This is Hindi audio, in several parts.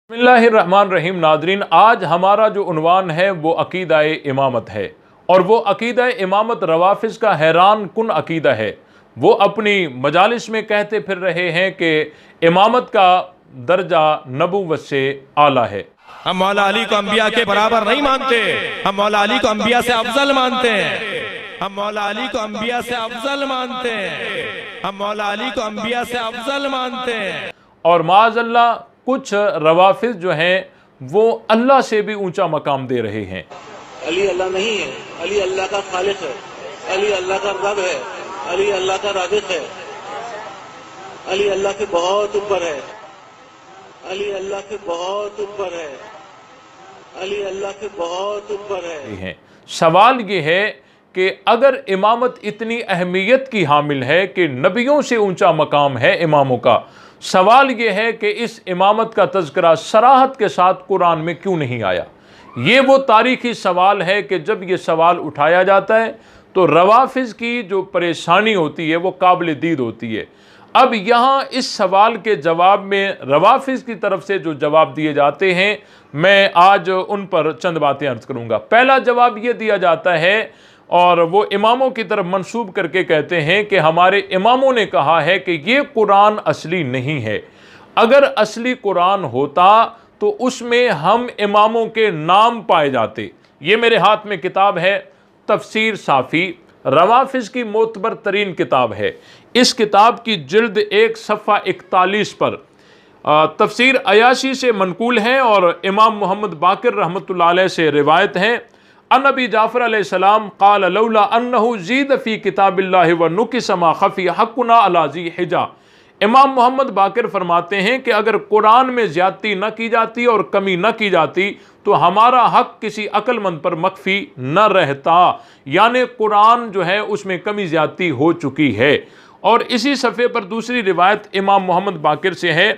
बिस्मिल्लाहिर्रहमानिर्रहीम। नादरीन, आज हमारा जो उन्वान है वो अकीदा इमामत है, और वो अकीदा इमामत रवाफिज़ का हैरान कुन अकीदा है। वो अपनी मजालिस में कहते फिर रहे हैं कि इमामत का दर्जा नबूवत से आला है। हम मौला अली को अंबिया के बराबर नहीं मानते, हम मौला अली को अंबिया से अफजल मानते हैं। हम मौला अली को अंबिया से अफजल मानते हैं। हम मौला अली को अंबिया से अफजल मानते हैं। और माअज़ल्लाह कुछ रवाफिज़ जो हैं वो अल्लाह से भी ऊंचा मकाम दे रहे हैं। अली अल्लाह नहीं है, अली अल्लाह का खालिक है, अली अल्लाह का रब है, अली अल्लाह का राज़िक़ है, अली अल्लाह के बहुत ऊपर है, अली अल्लाह के बहुत ऊपर है, अली अल्लाह के बहुत ऊपर है। सवाल ये है कि अगर इमामत इतनी अहमियत की हामिल है कि नबियों से ऊंचा मकाम है इमामों का, सवाल ये है कि इस इमामत का तज़किरा सराहत के साथ कुरान में क्यों नहीं आया। ये वो तारीखी सवाल है कि जब ये सवाल उठाया जाता है तो रवाफिज़ की जो परेशानी होती है वो काबिल दीद होती है। अब यहाँ इस सवाल के जवाब में रवाफिज़ की तरफ से जो जवाब दिए जाते हैं, मैं आज उन पर चंद बातें अर्ज़ करूँगा। पहला जवाब ये दिया जाता है, और वो इमामों की तरफ मंसूब करके कहते हैं कि हमारे इमामों ने कहा है कि ये कुरान असली नहीं है। अगर असली कुरान होता तो उसमें हम इमामों के नाम पाए जाते। ये मेरे हाथ में किताब है, तफसीर साफ़ी, रवाफिज़ की मोतबर तरीन किताब है। इस किताब की जिल्द 1 सफ़ा 41 पर तफसीर अयाशी से मनकूल है और इमाम मोहम्मद बाकिर रहमतुल्लाह अलैह से रिवायत है। नबी जाफ़र अलैहिस्सलाम क़ाल लौला अन्नहु ज़ीद फ़ी किताबिल्लाहि व नुकिस मा ख़फ़ी हक़्कुना अला ज़ी हिजा। इमाम मोहम्मद बाकिर फरमाते हैं कि अगर कुरान में ज़्यादती न की जाती और कमी न की जाती तो हमारा हक़ किसी अक्लमंद पर मख्फ़ी न रहता। यानी कुरान जो है उसमें कमी ज़्यादती हो चुकी है। और इसी सफ़े पर दूसरी रिवायत इमाम मोहम्मद बाकिर से है,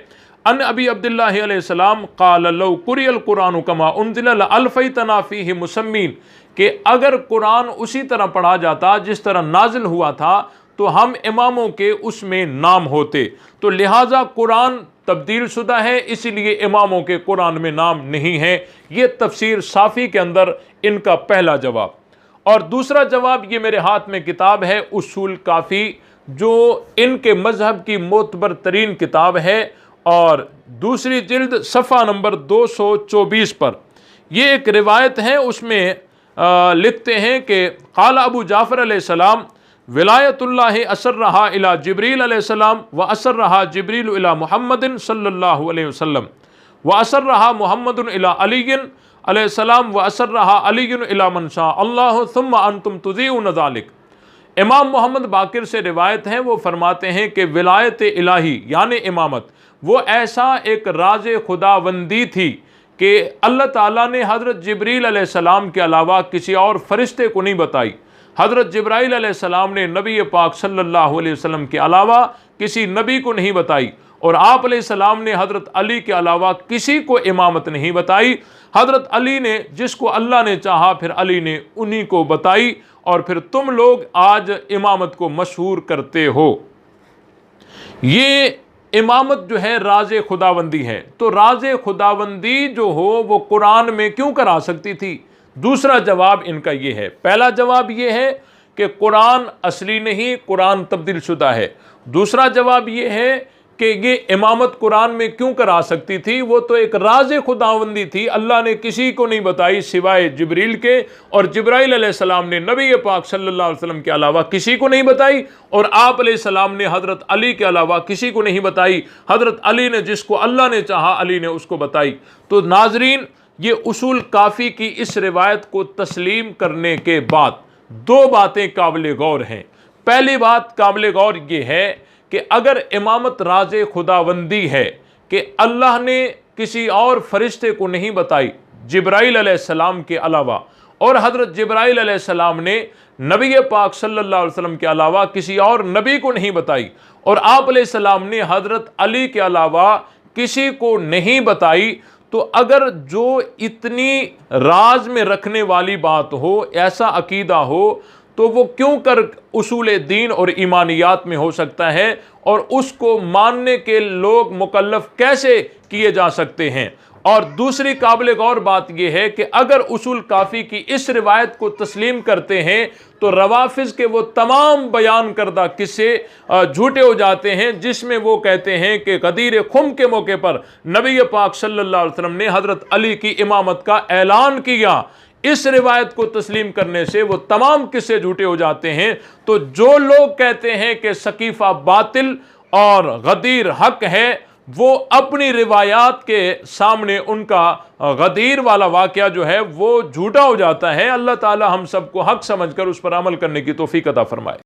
अन अबी अब्दुल्लाह अलैहिस्सलाम क़ाल लौ कुरियल कुरान कमा उन्ज़िला लअल्फ़ैतना फ़ीहि मुसम्मीन, कि अगर कुरान उसी तरह पढ़ा जाता जिस तरह नाजिल हुआ था तो हम इमामों के उसमें नाम होते। तो लिहाजा कुरान तब्दील शुदा है, इसीलिए इमामों के कुरान में नाम नहीं है। ये तफसीर साफ़ी के अंदर इनका पहला जवाब। और दूसरा जवाब, ये मेरे हाथ में किताब है उसूल काफ़ी, जो इनके मज़हब की मोतबर तरीन किताब है, और दूसरी जिल्द सफ़ा नंबर 224 पर ये एक रिवायत है। उसमें लिखते हैं कि क़ाल अबू जाफ़र अलैहिस्सलाम विलायतुल्लाहि असर्रहा इला जिब्रील अलैहिस्सलाम व असर्रहा जिब्रील इला मुहम्मदिन सल्लल्लाहु अलैहि वसल्लम व असर्रहा मुहम्मदुन इला अलीयन अलैहिस्सलाम व असर्रहा अलीयन इला मन शा अल्लाह सुम्मा अंतुम तुज़ीऊन ज़ालिक। इमाम मोहम्मद बाकिर से रिवायत है, वो फरमाते हैं कि विलायत इलाही यानी इमामत वो ऐसा एक राज खुदावंदी थी कि अल्लाह ताला ने हज़रत जिब्रील अलैहिस्सलाम के अलावा किसी और फरिश्ते को नहीं बताई। हज़रत जिब्राइल अलैहिस्सलाम ने नबी पाक सल्लल्लाहु अलैहि वसल्लम के अलावा किसी नबी को नहीं बताई, और आप अलैहिस्सलाम ने हज़रत अली के अलावा किसी को इमामत नहीं बताई। हज़रत अली ने, जिसको अल्लाह ने चाहा फिर अली ने उन्हीं को बताई, और फिर तुम लोग आज इमामत को मशहूर करते हो। ये इमामत जो है राज खुदाबंदी है। तो राज खुदाबंदी जो हो वो कुरान में क्यों करा सकती थी? दूसरा जवाब इनका ये है। पहला जवाब ये है कि कुरान असली नहीं, कुरान तब्दील शुदा है। दूसरा जवाब ये है कि ये इमामत कुरान में क्यों करा सकती थी? वो तो एक राज खुदाबंदी थी, अल्लाह ने किसी को नहीं बताई सिवाय जिब्रील के, और जिब्राइल अलैहिस्सलाम ने नबी पाक सल्लल्लाहु अलैहि वसल्लम के अलावा किसी को नहीं बताई, और आप अलैहिस्सलाम ने हज़रत अली के अलावा किसी को नहीं बताई। हज़रत अली ने जिसको अल्लाह ने चाहा अली ने उसको बताई। तो नाजरीन, ये उसूल काफ़ी की इस रिवायत को तस्लीम करने के बाद दो बातें काबिल गौर हैं। पहली बात काबिल गौर ये है कि अगर इमामत राज खुदाबंदी है कि अल्लाह ने किसी और फरिश्ते को नहीं बताई जिब्राइल अलैहिस्सलाम के अलावा, और हज़रत जिब्राइल अलैहिस्सलाम ने नबी पाक सल्लल्लाहु अलैहि वसल्लम के अलावा किसी और नबी को नहीं बताई, और आप अलैहिस्सलाम ने हज़रत अली के अलावा किसी को नहीं बताई, तो अगर जो इतनी राज में रखने वाली बात हो, ऐसा अकीदा हो, तो वो क्यों कर उसूल दीन और ईमानियात में हो सकता है, और उसको मानने के लोग मुकल्लफ कैसे किए जा सकते हैं। और दूसरी काबिल गौर बात यह है कि अगर उसूल काफ़ी की इस रिवायत को तस्लीम करते हैं तो रवाफिज के वो तमाम बयान करदा किस्से झूठे हो जाते हैं, जिसमें वो कहते हैं कि गदीर खुम के मौके पर नबी पाक सल्लल्लाहु अलैहि वसल्लम ने हज़रत अली की इमामत का ऐलान किया। इस रिवायत को तस्लीम करने से वो तमाम किस्से झूठे हो जाते हैं। तो जो लोग कहते हैं कि सकीफ़ा बातिल और गदीर हक है, वो अपनी रिवायात के सामने उनका गदीर वाला वाक़या जो है वो झूठा हो जाता है। अल्लाह ताला हम सबको हक समझकर उस पर अमल करने की तौफीक अता फरमाए।